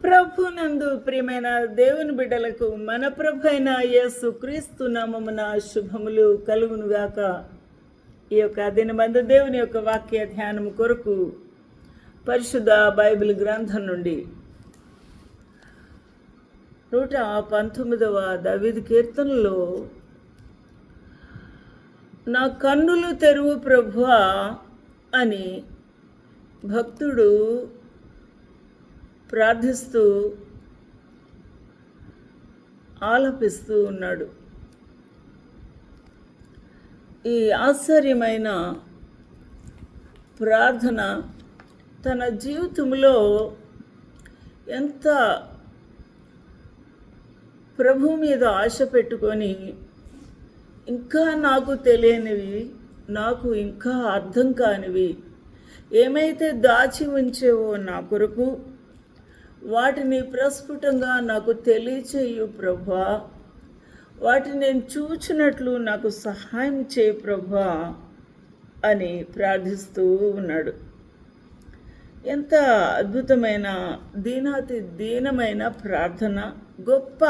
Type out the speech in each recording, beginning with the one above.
ప్రభునందు ప్రియమైన దేవుని బిడ్డలకు మన ప్రభు అయిన యేసు క్రీస్తు నామమున శుభములు కలుగునుగాక. ఈ యొక్క దినమందు దేవుని యొక్క వాక్య ధ్యానం కొరకు పరిశుద్ధ బైబిల్ గ్రంథం నుండి 119వ దావీదు కీర్తనలో, నా కన్నులు తెరువు ప్రభువా అని భక్తుడు ప్రార్థిస్తూ ఆలపిస్తూ ఉన్నాడు. ఈ ఆశ్చర్యమైన ప్రార్థన తన జీవితంలో ఎంత ప్రభు మీద ఆశ పెట్టుకొని, ఇంకా నాకు తెలియనివి, నాకు ఇంకా అర్థం కానివి ఏమైతే దాచి ఉంచేవో నా కొరకు, వాటిని ప్రస్ఫుటంగా నాకు తెలియచేయు ప్రభా, వాటిని నేను చూచినట్లు నాకు సహాయం చేయి ప్రభా అని ప్రార్థిస్తూ ఉన్నాడు. ఎంత అద్భుతమైన దీనాతి దీనమైన ప్రార్థన, గొప్ప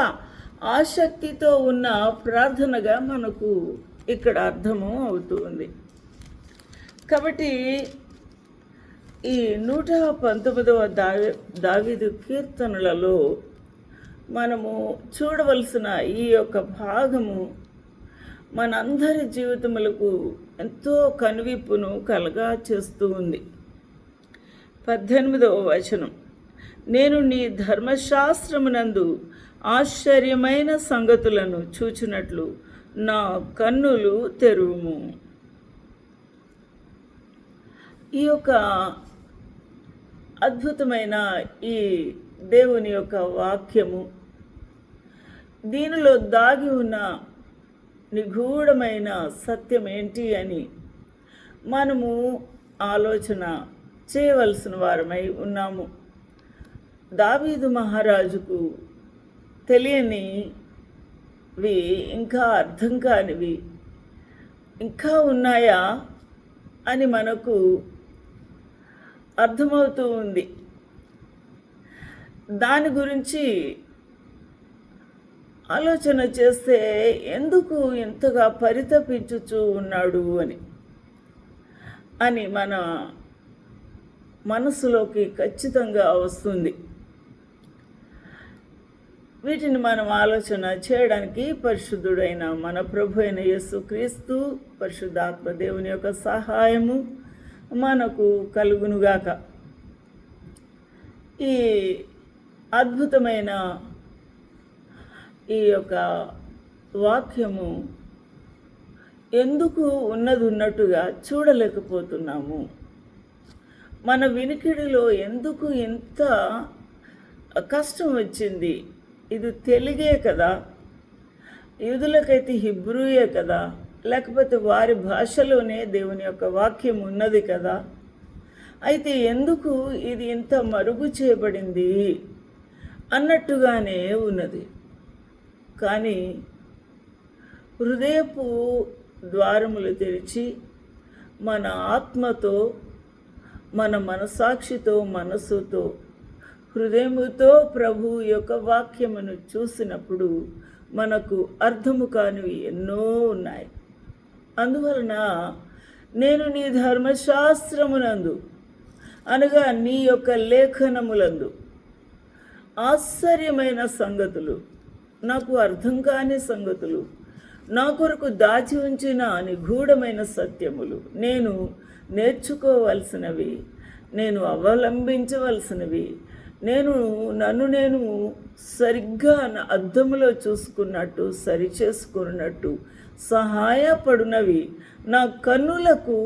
ఆసక్తితో ఉన్న ప్రార్థనగా మనకు ఇక్కడ అర్థము అవుతుంది. కాబట్టి ఈ 119వ దావీదు కీర్తనలలో మనము చూడవలసిన ఈ యొక్క భాగము మనందరి జీవితములకు ఎంతో కనువిప్పును కలగా చేస్తూ ఉంది. 18వ వచనం, నేను నీ ధర్మశాస్త్రమునందు ఆశ్చర్యమైన సంగతులను చూచినట్లు నా కన్నులు తెరువుము. ఈ యొక్క అద్భుతమైన ఈ దేవుని యొక్క వాక్యము, దీనిలో దాగి ఉన్న నిగూఢమైన సత్యం ఏంటి అని మనము ఆలోచన చేయవలసిన వారమై ఉన్నాము. దావీదు మహారాజుకు తెలియనివి, ఇంకా అర్థం కానివి ఇంకా ఉన్నాయా అని మనకు అర్థమవుతూ ఉంది. దాని గురించి ఆలోచన చేస్తే ఎందుకు ఇంతగా పరితపించుచూ ఉన్నాడు అని మన మనసులోకి ఖచ్చితంగా వస్తుంది. వీటిని మనం ఆలోచన చేయడానికి పరిశుద్ధుడైన మన ప్రభు అయిన యేసు క్రీస్తు పరిశుద్ధాత్మ దేవుని యొక్క సహాయము మనకు కలుగునుగాక. ఈ అద్భుతమైన ఈ యొక్క వాక్యము ఎందుకు ఉన్నట్టుగా చూడలేకపోతున్నాము? మన వినికిడిలో ఎందుకు ఇంత కష్టం వచ్చింది? ఇది తెలుగే కదా, యూదులకైతే హిబ్రూయే కదా, లేకపోతే వారి భాషలోనే దేవుని యొక్క వాక్యం ఉన్నది కదా, అయితే ఎందుకు ఇది ఇంత మరుగు చేయబడింది అన్నట్టుగానే ఉన్నది. కానీ హృదయపు ద్వారములు తెరిచి మన ఆత్మతో, మన మనసాక్షితో, మనసుతో, హృదయముతో ప్రభు యొక్క వాక్యమును చూసినప్పుడు మనకు అర్థము కానివి ఎన్నో ఉన్నాయి. అందువలన నేను నీ ధర్మశాస్త్రమునందు అనగా నీ యొక్క లేఖనములందు ఆశ్చర్యమైన సంగతులు, నాకు అర్థం కాని సంగతులు, నా కొరకు దాచి ఉంచిన నిగూఢమైన సత్యములు, నేను నేర్చుకోవలసినవి, నేను అవలంబించవలసినవి, నన్ను నేను సరిగ్గా నా అద్దములో చూసుకున్నట్టు, సరిచేసుకున్నట్టు సహాయపడునవి నా కన్నులకు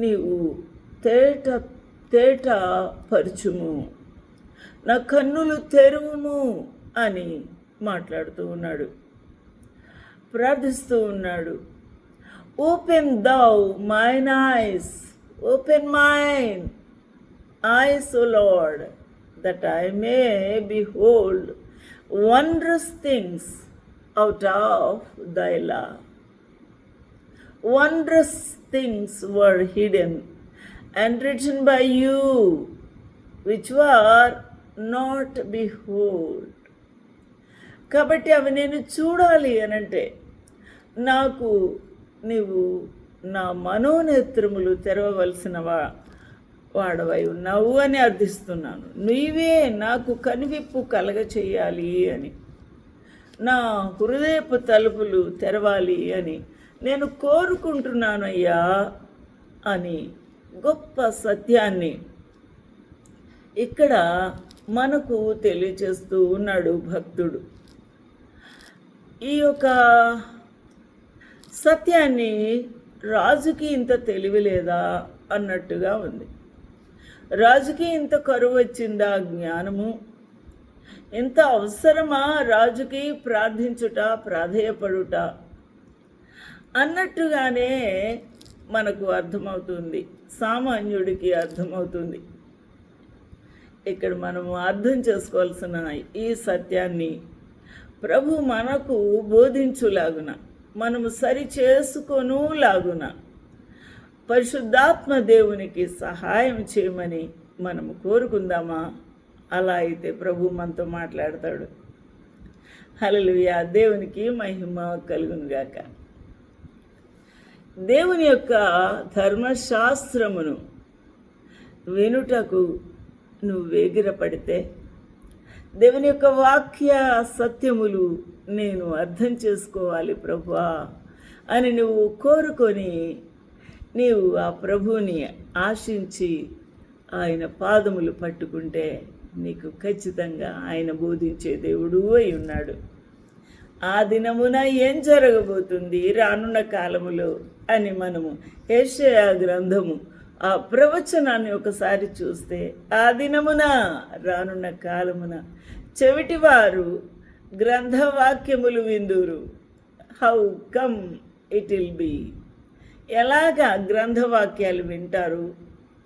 నీవు తేట పరచుము, నా కన్నులు తెరువుము అని మాట్లాడుతూ ఉన్నాడు, ప్రార్థిస్తూ ఉన్నాడు. Open thou mine eyes, open mine eyes, O Lord, that I may behold wondrous things out of thy law. Wondrous things were hidden and written by you, which were not behold. కాబట్టి అవి నేను చూడాలి అనంటే నాకు నీవు నా మనోనేత్రములు తెరవవలసిన వాడవై ఉన్నావు అని అర్థిస్తున్నాను. నీవే నాకు కనువిప్పు కలగ చేయాలి అని, నా హృదయపు తలుపులు తెరవాలి అని నేను కోరుకుంటున్నానయ్యా అని గొప్ప సత్యాన్ని ఇక్కడ మనకు తెలియచేస్తూ ఉన్నాడు భక్తుడు. ఈ యొక్క సత్యాన్ని రాజుకి ఇంత తెలివి లేదా అన్నట్టుగా ఉంది. రాజుకి ఇంత కరువు వచ్చిందా జ్ఞానము? ఇంత అవసరమా రాజుకి ప్రార్థించుట, ప్రాధేయపడుట అన్నట్టుగానే మనకు అర్థమవుతుంది, సామాన్యుడికి అర్థమవుతుంది. ఇక్కడ మనము అర్థం చేసుకోవాల్సిన ఈ సత్యాన్ని ప్రభు మనకు బోధించులాగున, మనము సరి చేసుకొనులాగున పరిశుద్ధాత్మ దేవునికి సహాయం చేయమని మనము కోరుకుందామా? అలా అయితే ప్రభు మనతో మాట్లాడతాడు. హల్లెలూయా. దేవునికి మహిమ కలుగునుగాక. దేవుని యొక్క ధర్మశాస్త్రమును వినుటకు నువ్వు వేగిరపడితే, దేవుని యొక్క వాక్య సత్యములు నేను అర్థం చేసుకోవాలి ప్రభువా అని నువ్వు కోరుకొని నీవు ఆ ప్రభువుని ఆశించి ఆయన పాదములు పట్టుకుంటే నీకు ఖచ్చితంగా ఆయన బోధించే దేవుడు అయి ఉన్నాడు. ఆ దినమున ఏం జరగబోతుంది రానున్న కాలములో అని మనము యెషయా గ్రంథము ఆ ప్రవచనాన్ని ఒకసారి చూస్తే, ఆ దినమున రానున్న కాలమున చెవిటివారు గ్రంథవాక్యములు విందురు. How come it will be. ఎలాగా గ్రంథవాక్యాలు వింటారు?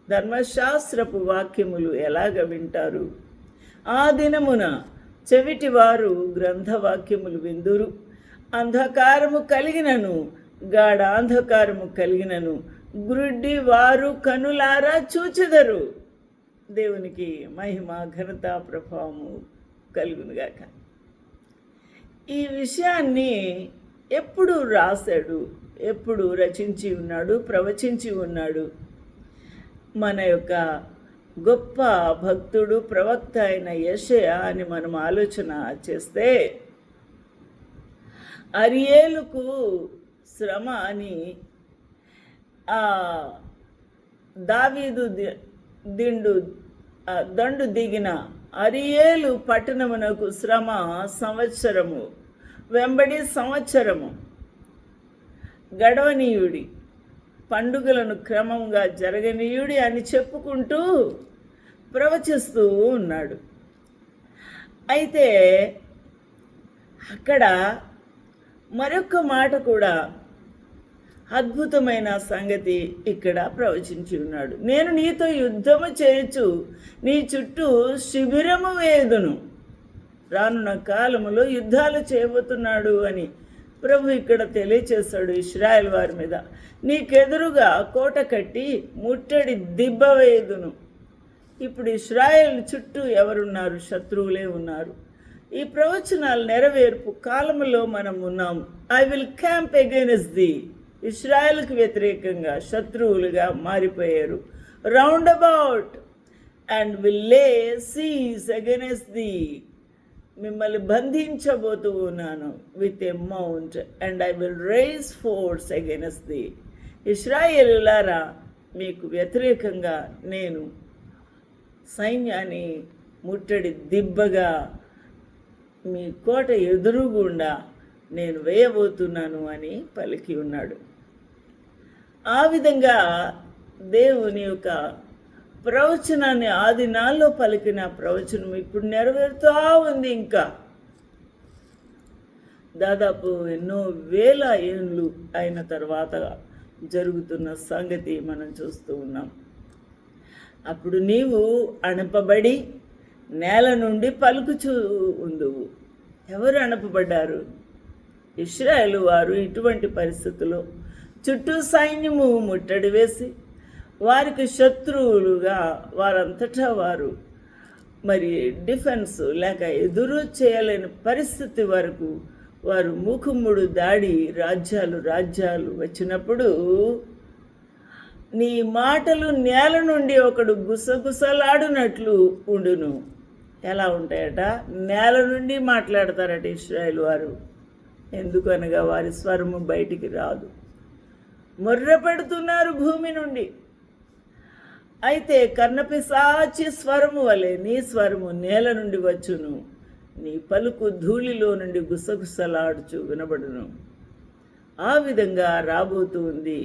ధర్మశాస్త్రపు వాక్యములు ఎలాగ వింటారు? ఆ దినమున చెవిటివారు గ్రంథవాక్యములు విందురు. అంధకారము కలిగినను, గాఢాంధకారము కలిగినను గ్రుడ్డి వారు కనులారా చూచెదరు. దేవునికి మహిమ ఘనత ప్రభావము కలుగునుగాక. ఈ విషయాన్ని ఎప్పుడు రాశాడు, ఎప్పుడు రచించి ఉన్నాడు, ప్రవచించి ఉన్నాడు? మన యొక్క గొప్ప భక్తుడు ప్రవక్త అయిన యెషయా అని మనం ఆలోచన చేస్తే, అరియేలుకు శ్రమ అని దావీదు దండు దిగిన అరియేలు పట్టణమునకు శ్రమ సంవత్సరము వెంబడి సంవత్సరము గడవనీయుడి, పండుగలను క్రమంగా జరగనీయుడి అని చెప్పుకుంటూ ప్రవచిస్తూ ఉన్నాడు. అయితే అక్కడ మరొక మాట కూడా అద్భుతమైన సంగతి ఇక్కడ ప్రవచించి ఉన్నాడు. నేను నీతో యుద్ధము చేయొచ్చు, నీ చుట్టూ శిబిరము వేదును. రానున్న కాలములో యుద్ధాలు చేయబోతున్నాడు అని ప్రభు ఇక్కడ తెలియచేశాడు ఇశ్రాయేల్ వారి మీద. నీకెదురుగా కోట కట్టి ముట్టడి దిబ్బ వేదును. ఇప్పుడు ఇశ్రాయేల్ చుట్టూ ఎవరున్నారు? శత్రువులే ఉన్నారు. ఈ ప్రవచనాలు నెరవేర్పు కాలంలో మనం ఉన్నాము. I will camp against thee. ఇశ్రాయేల్కి వ్యతిరేకంగా శత్రువులుగా మారిపోయారు. Round about and will lay siege against thee. మిమ్మల్ని బంధించబోతూ ఉన్నాను with a mount and I will raise forts against thee. ఇశ్రాయేలులారా, మీకు వ్యతిరేకంగా నేను సైన్యాన్ని ముట్టడి దిబ్బగా మీ కోట ఎదురుగుండా నేను వేయబోతున్నాను అని పలికి ఉన్నాడు. ఆ విధంగా దేవుని యొక్క ప్రవచనాన్ని ఆది నాల్లో పలికిన ప్రవచనం ఇప్పుడు నెరవేరుతూ ఉంది. ఇంకా దాదాపు ఎన్నో వేల ఏళ్ళు అయిన తర్వాత జరుగుతున్న సంగతి మనం చూస్తూ ఉన్నాం. అప్పుడు నీవు అణపబడి నేల నుండి పలుకుచూ ఉందువు. ఎవరు అణపబడ్డారు? ఇశ్రాయేలు వారు ఇటువంటి పరిస్థితుల్లో చుట్టూ సైన్యము ముట్టడి వేసి వారికి శత్రువులుగా వారంతటా వారు మరి డిఫెన్స్ లేక ఎదురు చేయలేని పరిస్థితి వరకు వారు మూకుమ్ముడు దాడి రాజ్యాలు వచ్చినప్పుడు నీ మాటలు నేల నుండి ఒకడు గుసగుసలాడునట్లు ఉండును. ఎలా ఉంటాయట? నేల నుండి మాట్లాడతారట ఇశ్రాయేలు వారు. ఎందుకనగా వారి స్వరము బయటికి రాదు. మొర్ర పెడుతున్నారు భూమి నుండి. అయితే కర్ణపిశాచి స్వరము వలె నీ స్వరము నేల నుండి వచ్చును, నీ పలుకు ధూళిలో నుండి గుసగుసలాడుచు వినబడును. ఆ విధంగా రాబోతుంది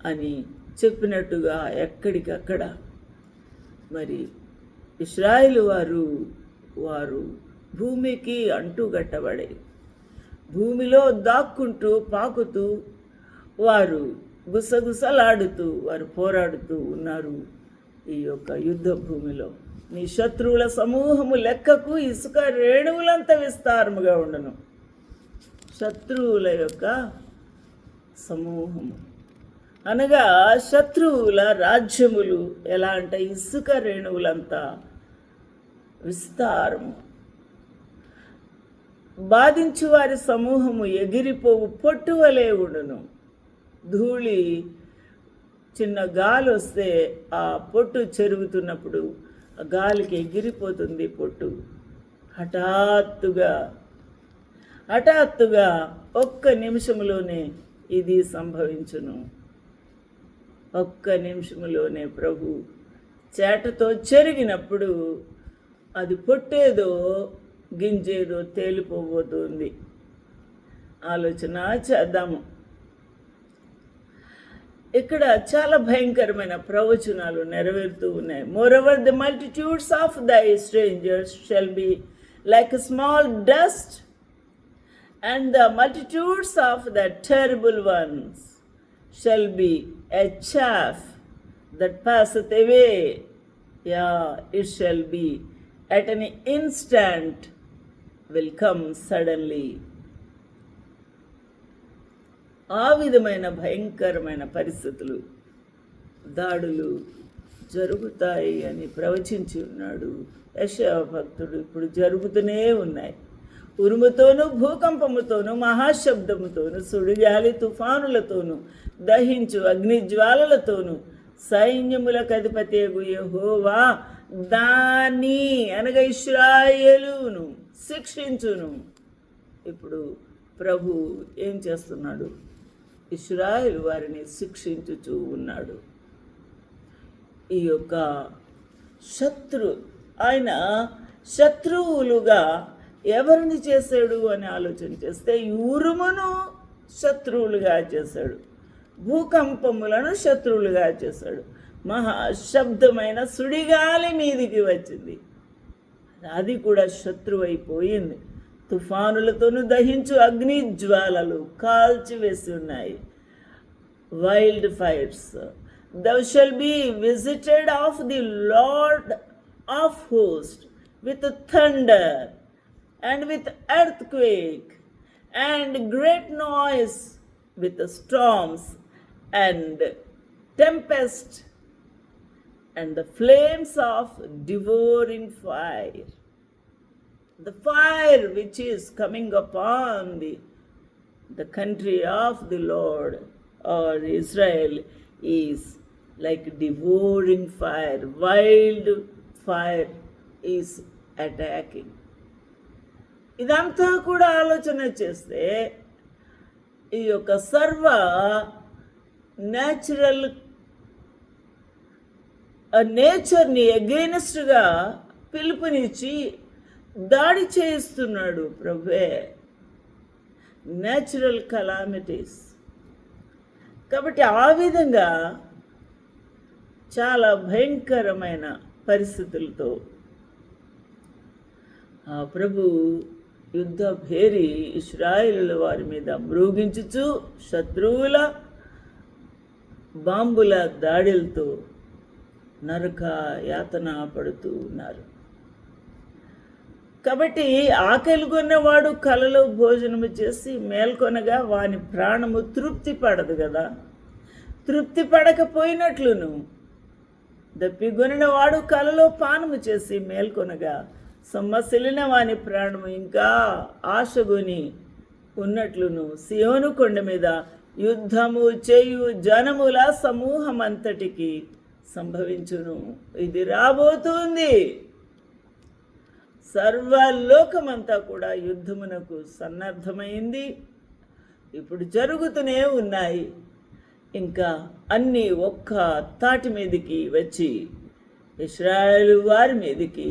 అని చెప్పినట్టుగా ఎక్కడికక్కడ మరి ఇశ్రాయేలు వారు భూమికి అంటుగట్టబడి భూమిలో దాక్కుంటూ పాకుతూ వారు గుసగుసలాడుతూ వారు పోరాడుతూ ఉన్నారు. ఈ యొక్క యుద్ధ భూమిలో నీ శత్రువుల సమూహము లెక్కకు ఇసుక రేణువులంత విస్తారముగా ఉండను. శత్రువుల యొక్క సమూహము అనగా శత్రువుల రాజ్యములు ఎలా అంటే ఇసుక రేణువులంతా విస్తారము. బాధించు వారి సమూహము ఎగిరిపోవు పొట్టు వలె ఉండును. ధూళి చిన్న గాలి వస్తే ఆ పొట్టు చెరుగుతున్నప్పుడు ఆ గాలికి ఎగిరిపోతుంది పొట్టు. హఠాత్తుగా ఒక్క నిమిషంలోనే ఇది సంభవించును. ఒక్క నిమిషంలోనే ప్రభు చేటతో చెరిగినప్పుడు అది పొట్టేదో గింజేదో తేలిపోబోతుంది. ఆలోచన చేద్దాము. ఇక్కడ చాలా భయంకరమైన ప్రవచనాలు నెరవేరుతూ ఉన్నాయి. మోరోవర్ ద మల్టిట్యూడ్స్ ఆఫ్ దై strangers shall be like a small dust and the multitudes of the terrible once shall be a chaff that passeth away. It shall be at an instant, will come suddenly. ఆ విధమైన భయంకరమైన పరిస్థితులు, దాడులు జరుగుతాయి అని ప్రవచించి ఉన్నాడు యెషయా భక్తుడు. ఇప్పుడు జరుగుతూనే ఉన్నాయి. ఉరుముతోనూ భూకంపముతోనూ మహాశబ్దముతోనూ సుడిగాలి తుఫానులతోనూ దహించు అగ్నిజ్వాలలతోనూ సైన్యములకు అధిపతియగు యెహోవా దాని అనగా ఇశ్రాయేలును శిక్షించును. ఇప్పుడు ప్రభు ఏం చేస్తున్నాడు? ఇశ్రాయేలు వారిని శిక్షించుచూ ఉన్నాడు. ఈ యొక్క ఆయన శత్రువులుగా ఎవరిని చేశాడు అని ఆలోచన చేస్తే ఉరుమును శత్రువులుగా చేశాడు, భూకంపములను శత్రువులుగా చేశాడు, మహాశబ్దమైన సుడిగాలి మీదికి వచ్చింది, అది కూడా శత్రువైపోయింది. తుఫానులతోనూ దహించు అగ్ని జ్వాలలు కాల్చివేసి ఉన్నాయి. Wild fires. Thou shalt be visited of the Lord of hosts with thunder and with earthquake and great noise, with storms and tempest and the flames of devouring fire. The fire which is coming upon the country of the Lord or Israel is like devouring fire. Wild fire is attacking. ఇదంతా కూడా ఆలోచన చేస్తే ఈ యొక్క సర్వ నేచర్ని అగెయిన్స్ట్గా పిలుపునిచ్చి దాడి చేయిస్తున్నాడు ప్రభువే. Natural calamities. కాబట్టి ఆ విధంగా చాలా భయంకరమైన పరిస్థితులతో ఆ ప్రభు యుద్ధ భేరి ఇశ్రాయేలు వారి మీద మ్రోగించుచు శత్రువుల బాంబుల దాడులతో నరక యాతన పడుతూ ఉన్నారు. కాబట్టి ఆకలి కొన్నవాడు కలలో భోజనము చేసి మేల్కొనగా వాని ప్రాణము తృప్తి పడదు కదా. తృప్తి పడకపోయినట్లును దప్పిగొనిన వాడు కలలో పానము చేసి మేల్కొనగా సొమ్మసిలిన వాని ప్రాణము ఇంకా ఆశగొని ఉన్నట్లును సియోను కొండ మీద యుద్ధము చేయు జనముల సమూహమంతటికి సంభవించును. ఇది రాబోతుంది. సర్వలోకమంతా కూడా యుద్ధమునకు సన్నద్ధమైంది. ఇప్పుడు జరుగుతూనే ఉన్నాయి. ఇంకా అన్నీ ఒక్క తాటి మీదకి వచ్చి ఇశ్రాయేలు వారి మీదకి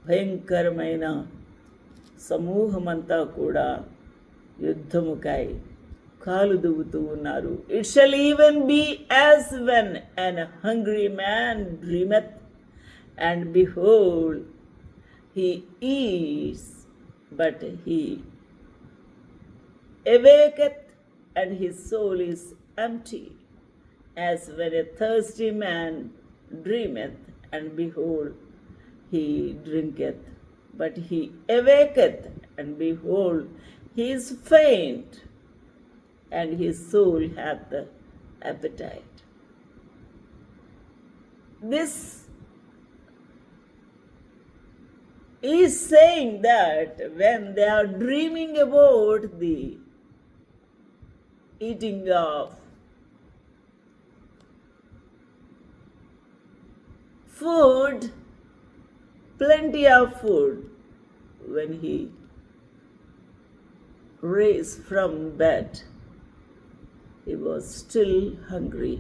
భయంకరమైన సమూహమంతా కూడా యుద్ధముకై కాలు దువ్వుతూ ఉన్నారు. It shall even be as when an hungry man dreameth and behold he eats, but he awaketh, and his soul is empty, as when a thirsty man dreameth, and behold, he drinketh, but he awaketh, and behold, he is faint, and his soul hath appetite. This is saying that when they are dreaming about the eating of food, plenty of food, when he raised from bed, he was still hungry.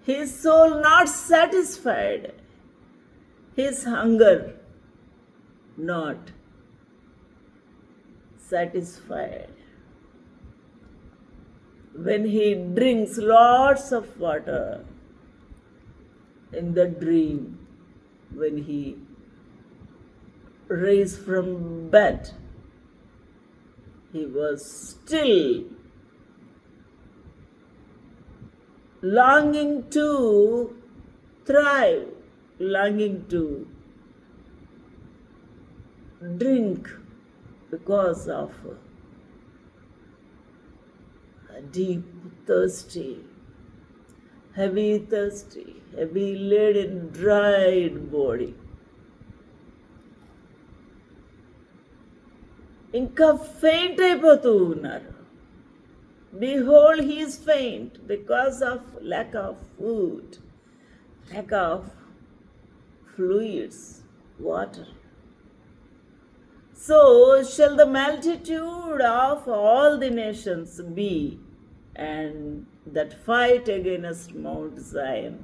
His soul not satisfied, his hunger not satisfied. When he drinks lots of water in the dream, when he raised from bed, he was still longing to thrive, longing to drink because of a deep thirsty, heavy laden, dried body. ఇంకా faint అయిపోతూ ఉన్నారు. Behold, he is faint because of lack of food, lack of fluids, water. So shall the multitude of all the nations be, and that fight against Mount Zion.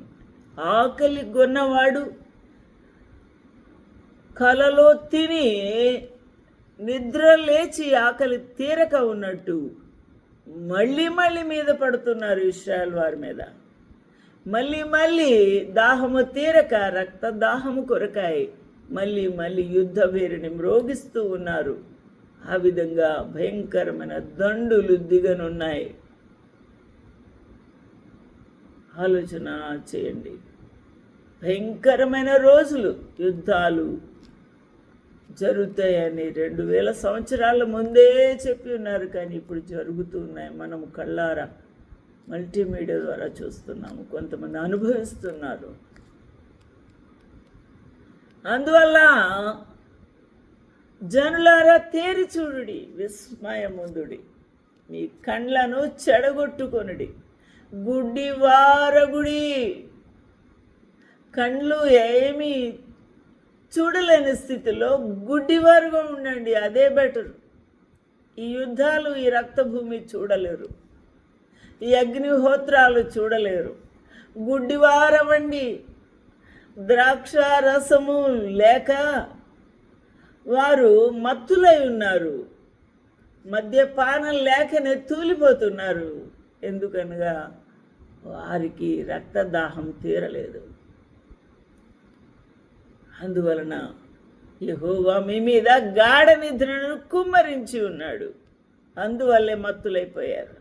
ఆకలి గొన్నవాడు కలలో తిని నిద్ర లేచి ఆకలి తీరక ఉన్నట్టు మళ్ళీ మీద పడుతున్నారు ఇశ్రాయేల్ వారి మీద. మళ్ళీ దాహము తీరక రక్త దాహము కొరకాయి మళ్ళీ యుద్ధ వేరుని మ్రోగిస్తూ ఉన్నారు. ఆ విధంగా భయంకరమైన దండులు దిగనున్నాయి. ఆలోచన చేయండి. భయంకరమైన రోజులు, యుద్ధాలు జరుగుతాయని 2000 సంవత్సరాల ముందే చెప్పి ఉన్నారు. కానీ ఇప్పుడు జరుగుతూ ఉన్నాయి. మనము కళ్ళారా మల్టీమీడియా ద్వారా చూస్తున్నాము. కొంతమంది అనుభవిస్తున్నారు. అందువల్ల జనులారా తేరి చూడుడి, విస్మయముందుడి, మీ కండ్లను చెడగొట్టుకొనుడి, గుడ్డి వారగుడి. కండ్లు ఏమీ చూడలేని స్థితిలో గుడ్డివారుగా ఉండండి. అదే బెటర్. ఈ యుద్ధాలు, ఈ రక్తభూమి చూడలేరు, ఈ అగ్నిహోత్రాలు చూడలేరు. గుడ్డివారవండి. ద్రాక్ష రసము లేక వారు మత్తులై ఉన్నారు. మద్యపానం లేకనే తూలిపోతున్నారు. ఎందుకనగా వారికి రక్తదాహం తీరలేదు. అందువలన యెహోవా మీ మీద గాఢ నిద్రను కుమ్మరించి ఉన్నాడు. అందువల్లే మత్తులైపోయారు.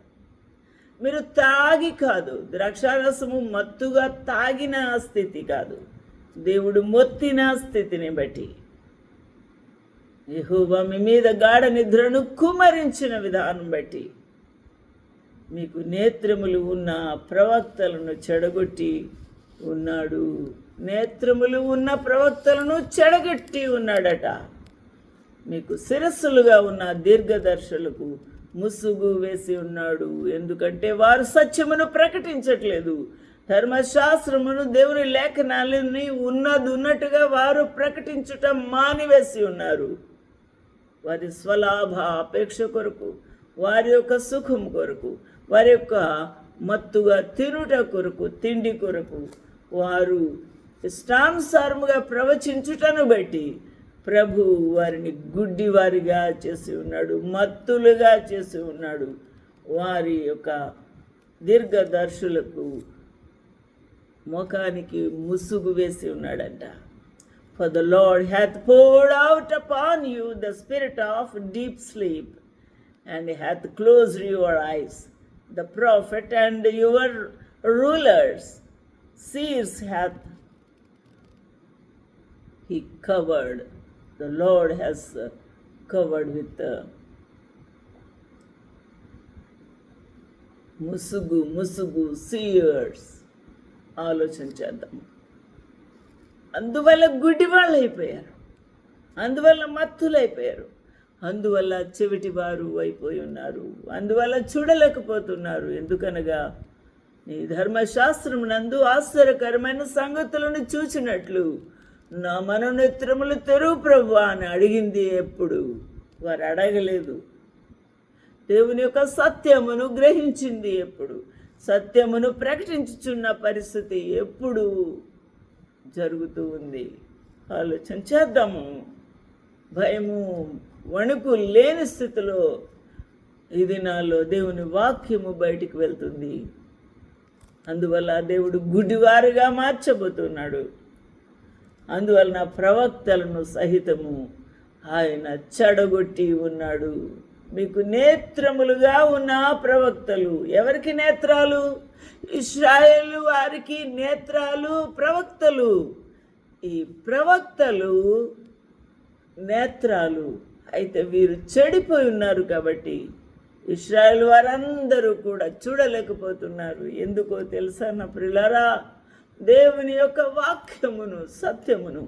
మీరు తాగి కాదు, ద్రాక్షారసము మత్తుగా తాగిన స్థితి కాదు, దేవుడు మొత్తిన స్థితిని బట్టి యెహోవా మీ మీద గాఢ నిద్రను కుమ్మరించిన విధానం బట్టి మీకు నేత్రములు ఉన్న ప్రవక్తలను చెడగొట్టి ఉన్నాడు. నేత్రములు ఉన్న ప్రవక్తలను చెడగొట్టి ఉన్నాడట. మీకు శిరస్సులుగా ఉన్న దీర్ఘదర్శులకు ముసుగు వేసి ఉన్నాడు. ఎందుకంటే వారు సత్యమును ప్రకటించట్లేదు. ధర్మశాస్త్రమును, దేవుని లేఖనాలని ఉన్నట్టుగా వారు ప్రకటించటం మానివేసి ఉన్నారు. వారి స్వలాభ అపేక్ష కొరకు, వారి యొక్క సుఖం కొరకు, వారి యొక్క మత్తుగా తినుట కొరకు, తిండి కొరకు వారు ఇష్టానుసారముగా ప్రవచించుటను బట్టి ప్రభు వారిని గుడ్డివారిగా చేసి ఉన్నాడు, మత్తులుగా చేసి ఉన్నాడు. వారి యొక్క దీర్ఘదర్శులకు ముఖానికి ముసుగు వేసి ఉన్నాడంట. For the Lord hath poured out upon you the spirit of deep sleep, and hath closed your eyes. The prophet and your rulers, seers hath he covered. The Lord has covered with ముసుగు సీయర్స్. ఆలోచన చేద్దాం. అందువల్ల గుడ్డివాళ్ళు అయిపోయారు, అందువల్ల మత్తులైపోయారు, అందువల్ల చెవిటివారు అయిపోయి ఉన్నారు, అందువల్ల చూడలేకపోతున్నారు. ఎందుకనగా నీ ధర్మశాస్త్రం నందు ఆశ్చర్యకరమైన సంగతులను చూచినట్లు నా మనోనేత్రములు తెరువు ప్రభువా అని అడిగింది ఎప్పుడు? వారు అడగలేదు. దేవుని యొక్క సత్యమును గ్రహించింది ఎప్పుడు? సత్యమును ప్రకటించుచున్న పరిస్థితి ఎప్పుడు జరుగుతూ ఉంది? ఆలోచన చేద్దాము. భయము, వణుకు లేని స్థితిలో ఈ దినాల్లో దేవుని వాక్యము బయటికి వెళ్తుంది. అందువల్ల దేవుడు గుడ్డివారుగా మార్చబోతున్నాడు. అందువలన ప్రవక్తలను సహితము ఆయన చెడగొట్టి ఉన్నాడు. మీకు నేత్రములుగా ఉన్న ప్రవక్తలు, ఎవరికి నేత్రాలు? ఇశ్రాయేలు వారికి నేత్రాలు ప్రవక్తలు. ఈ ప్రవక్తలు నేత్రాలు అయితే వీరు చెడిపోయి ఉన్నారు కాబట్టి ఇశ్రాయేలు వారందరూ కూడా చూడలేకపోతున్నారు. ఎందుకో తెలుసా నా ప్రియులారా? దేవుని యొక్క వాక్యమును, సత్యమును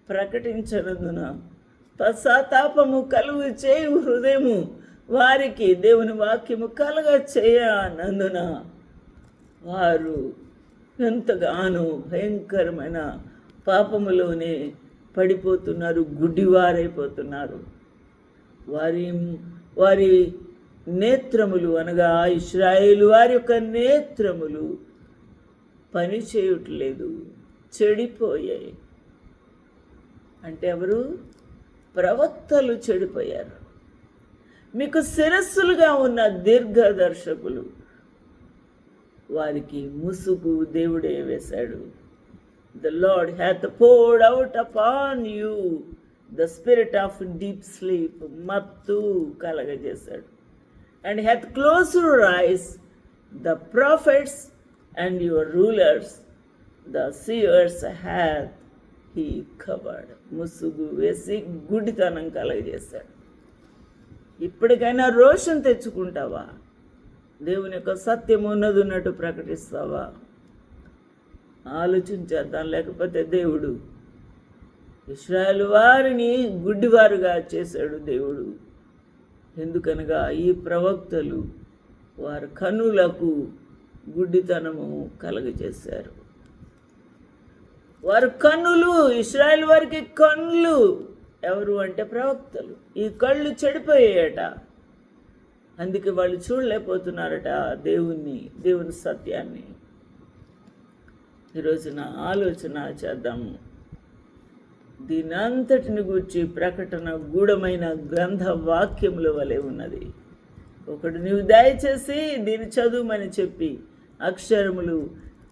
ప్రకటించనందున, పశ్చాత్తాపము కలుగు చేయు హృదయము వారికి దేవుని వాక్యము కలగ చేయనందున వారు ఎంతగానో భయంకరమైన పాపములోనే పడిపోతున్నారు, గుడ్డివారైపోతున్నారు. వారి నేత్రములు అనగా ఇశ్రాయేలు వారి యొక్క నేత్రములు పని చేయట్లేదు, చెడిపోయాయి. అంటే ఎవరు? ప్రవక్తలు చెడిపోయారు. మీకు శిరస్సులుగా ఉన్న దీర్ఘదర్శకులు, వారికి ముసుగు దేవుడే వేశాడు. The Lord hath poured out upon you the spirit of deep sleep, మత్తు కలగజేశాడు. And hath closed your eyes, the prophets and your rulers, the seers hath he covered. ముసుగు వేసి గుడ్డితనం కలగజేశాడు. ఇప్పటికైనా రోషం తెచ్చుకుంటావా? దేవుని యొక్క సత్యం ఉన్నట్టు ప్రకటిస్తావా? ఆలోచించేద్దాం. లేకపోతే దేవుడు ఇశ్రాయేలు వారిని గుడ్డివారుగా చేశాడు దేవుడు. ఎందుకనగా ఈ ప్రవక్తలు వారి కన్నులకు గుడ్డితనము కలగజేశారు. వారి కన్నులు, ఇశ్రాయేలు వారికి కన్నులు ఎవరు అంటే ప్రవక్తలు. ఈ కళ్ళు చెడిపోయాయట. అందుకే వాళ్ళు చూడలేకపోతున్నారట దేవుని సత్యాన్ని. ఈరోజున ఆలోచన చేద్దాము. దీని అంతటిని గూర్చి ప్రకటన గూఢమైన గ్రంథ వాక్యముల వలె ఉన్నది. ఒకడు నీవు దయచేసి దీన్ని చదువుమని చెప్పి అక్షరములు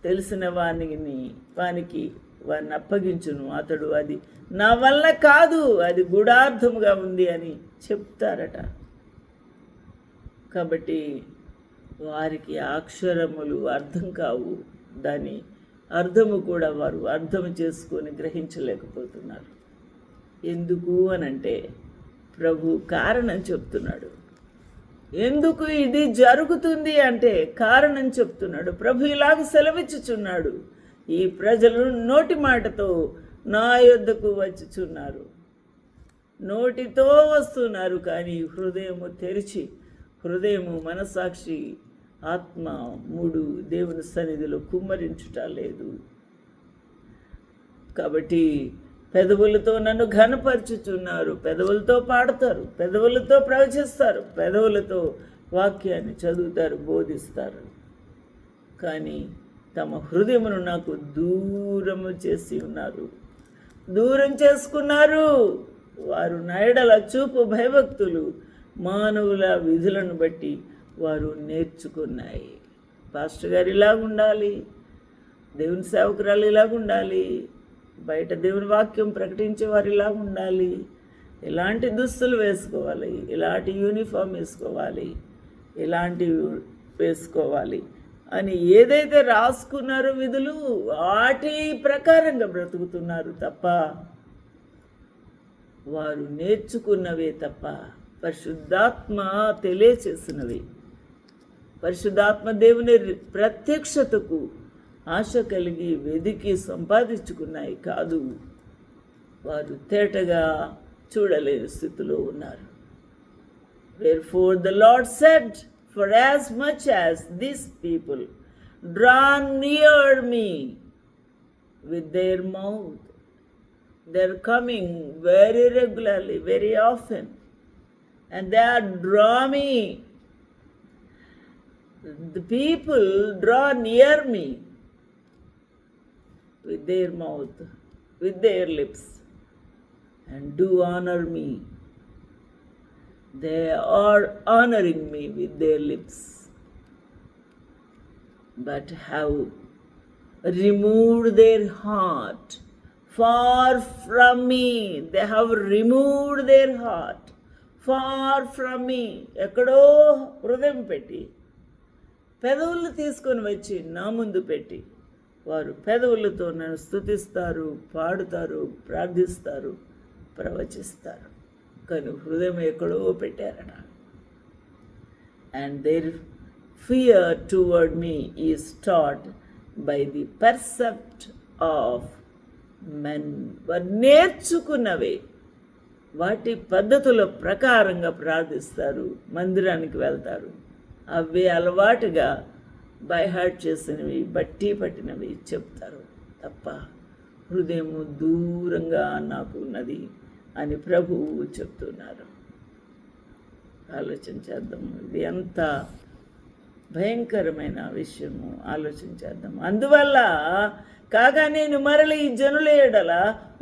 తెలిసిన వానికి వారిని అప్పగించును. అతడు అది నా వల్ల కాదు, అది గూఢార్థముగా ఉంది అని చెప్తారట. కాబట్టి వారికి అక్షరములు అర్థం కావు. దాని అర్థము కూడా వారు అర్థం చేసుకొని ఎందుకు ఇది జరుగుతుంది అంటే కారణం చెప్తున్నాడు. ప్రభు ఇలాగ సెలవిచ్చుచున్నాడు, ఈ ప్రజలు నోటి మాటతో నా యొద్దకు వచ్చుచున్నారు, నోటితో వస్తున్నారు, కానీ హృదయము తెరిచి, హృదయము మనసాక్షి ఆత్మ మూడు దేవుని సన్నిధిలో కుమ్మరించుట లేదు. కాబట్టి పెదవులతో నన్ను ఘనపరచుచున్నారు, పెదవులతో పాడతారు, పెదవులతో ప్రవచిస్తారు, పెదవులతో వాక్యాన్ని చదువుతారు, బోధిస్తారు, కానీ తమ హృదయమును నాకు దూరము చేసి ఉన్నారు, దూరం చేసుకున్నారు. వారు నా ఎడల చూపు భయభక్తులు మానవుల విధులను బట్టి వారు నేర్చుకున్నాయి. పాస్టర్ గారు ఇలాగుండాలి, దేవుని సేవకురాలు ఇలాగుండాలి, బయట దేవుని వాక్యం ప్రకటించే వారు ఇలాగుండాలి, ఇలాంటి దుస్తులు వేసుకోవాలి, ఇలాంటి యూనిఫామ్ వేసుకోవాలి, ఇలాంటివి వేసుకోవాలి అని ఏదైతే రాసుకున్నారో విధులు, వాటి ప్రకారంగా బ్రతుకుతున్నారు తప్ప, వారు నేర్చుకున్నవే తప్ప పరిశుద్ధాత్మ తెలియచేసినవి, పరిశుద్ధాత్మ దేవుని ప్రత్యక్షతకు ఆశ కలిగి వెదికి సంపాదించుకున్నాయి కాదు. వారు తేటగా చూడలేని స్థితిలో ఉన్నారు. Therefore the Lord said, for as much as these people draw near me with their mouth, they're coming very regularly, very often, and they are draw me. The people draw near me with their mouth, with their lips, and do honor me. They are honoring me with their lips, but have removed their heart far from me. They have removed their heart far from me. ఎక్కడో హృదయం పెట్టి పెదవులు తీసుకొని వచ్చి నా ముందు పెట్టి వారు పెదవులతో నన్ను స్తుతిస్తారు, పాడుతారు, ప్రార్థిస్తారు, ప్రవచిస్తారు, కానీ హృదయం ఎక్కడో పెట్టారట. And there fear toward me is taught by the percept of men. వారు నేర్చుకున్నవే, వాటి పద్ధతుల ప్రకారంగా ప్రార్థిస్తారు, మందిరానికి వెళ్తారు, అవే అలవాటుగా బైహార్ట్ చేసినవి, బట్టి పట్టినవి చెప్తారు తప్ప హృదయము దూరంగా నాకు ఉన్నది అని ప్రభువు చెప్తున్నారు. ఆలోచన చేద్దాం, ఇది ఎంత భయంకరమైన విషయము, ఆలోచన చేద్దాం. అందువల్ల కాగా నేను మరలి ఈ జనుల ఎడల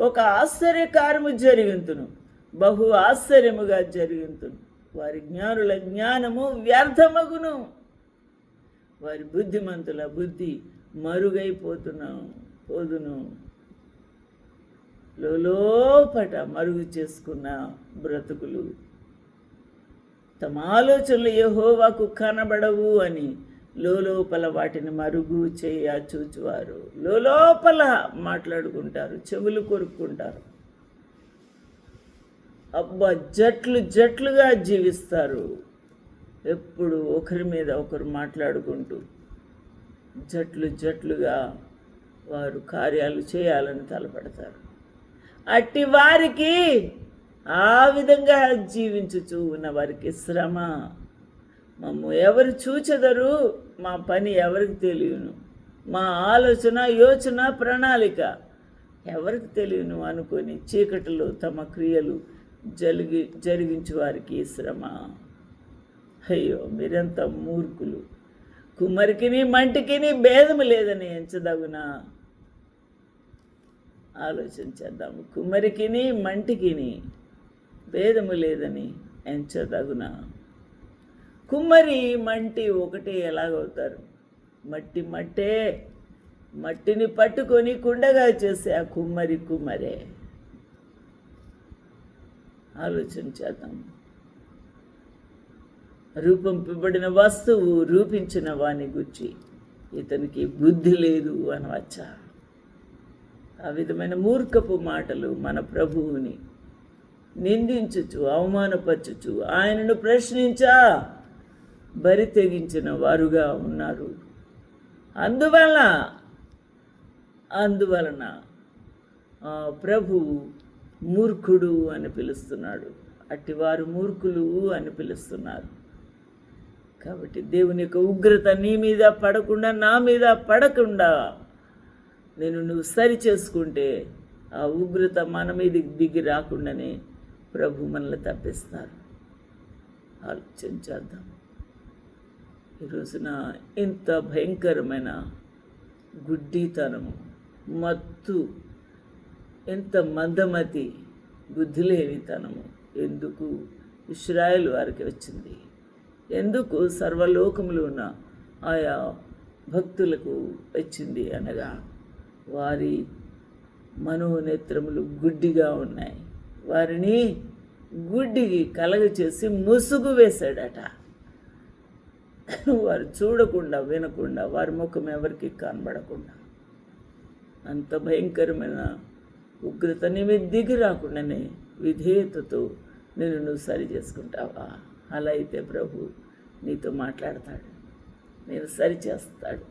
ఒక ఆశ్చర్యకార్యము జరిగింతును, బహు ఆశ్చర్యముగా జరిగింతును. వారి జ్ఞానుల జ్ఞానము వ్యర్థమగును, వారి బుద్ధిమంతుల బుద్ధి పోదును. లోపట మరుగు చేసుకున్న బ్రతుకులు, తమ ఆలోచనలు యెహోవాకు కనబడవు అని లోపల వాటిని మరుగు చూచువారు. లోపల మాట్లాడుకుంటారు, చెవులు కొరుక్కుంటారు, అబ్బా జట్లుగా జీవిస్తారు. ఎప్పుడు ఒకరి మీద ఒకరు మాట్లాడుకుంటూ జట్లుగా వారు కార్యాలు చేయాలని తలపడతారు. అట్టి వారికి, ఆ విధంగా జీవించుచూ ఉన్న వారికి శ్రమ. మమ్ము ఎవరు చూచెదరు, మా పని ఎవరికి తెలియను, మా ఆలోచన యోచన ప్రణాళిక ఎవరికి తెలియను అనుకొని చీకటిలో తమ క్రియలు జరిగించు వారికి శ్రమ. అయ్యో మీరెంత మూర్ఖులు! కుమ్మరికిని మంటికిని భేదము లేదని ఎంచదగునా? ఆలోచన చేద్దాము. కుమ్మరికిని మంటికిని భేదము లేదని ఎంచదగునా? కుమ్మరి మంటి ఒకటే ఎలాగవుతారు? మట్టే, మట్టిని పట్టుకొని కుండగా చేసే ఆ కుమ్మరే. ఆలోచన చేద్దాం. రూపింపబడిన వస్తువు రూపించిన వాని గురించి ఇతనికి బుద్ధి లేదు అనవచ్చా? ఆ విధమైన మూర్ఖపు మాటలు మన ప్రభువుని నిందించుచు, అవమానపరచుచు, ఆయనను ప్రశ్నించా బరి తెగించిన వారుగా ఉన్నారు. అందువలన ప్రభు మూర్ఖుడు అని పిలుస్తున్నాడు. అట్టివారు మూర్ఖులు అని పిలుస్తున్నారు. కాబట్టి దేవుని యొక్క ఉగ్రత నీ మీద పడకుండా, నా మీద పడకుండా నువ్వు సరి చేసుకుంటే ఆ ఉగ్రత మన మీదకి దిగి రాకుండానే ప్రభు మనల్ని తప్పిస్తారు. ఆలోచించేద్దాం. ఈ రోజున ఇంత భయంకరమైన గుడ్డితనము, మత్తు, ఎంత మందమతి, బుద్ధిలేనితనము ఎందుకు ఇశ్రాయేలు వారికి వచ్చింది? ఎందుకు సర్వలోకములు ఉన్న ఆయా భక్తులకు వచ్చింది అనగా వారి మనోనేత్రములు గుడ్డిగా ఉన్నాయి. వారిని గుడ్డికి కలగచేసి ముసుగు వేశాడట. వారు చూడకుండా, వినకుండా, వారి ముఖం ఎవరికి కనబడకుండా. అంత భయంకరమైన ఉగ్రత నీ మీద దిగి రాకుండానే విధేయతతో నువ్వు సరి చేసుకుంటావా? అలా అయితే ప్రభు నీతో మాట్లాడతాడు, నేను సరి చేస్తాడు,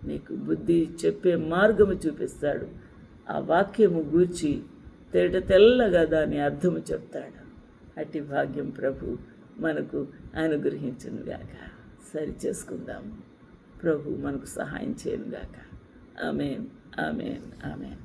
నీకు బుద్ధి చెప్పే మార్గము చూపిస్తాడు. ఆ వాక్యము గూర్చి తెల్లగా దాని అర్థము చెప్తాడు. అట్టి భాగ్యం ప్రభు మనకు అనుగ్రహించునుగాక. సరి చేసుకుందాము. ప్రభు మనకు సహాయం చేయనుగాక. ఆమేన్, ఆమేన్, ఆమేన్.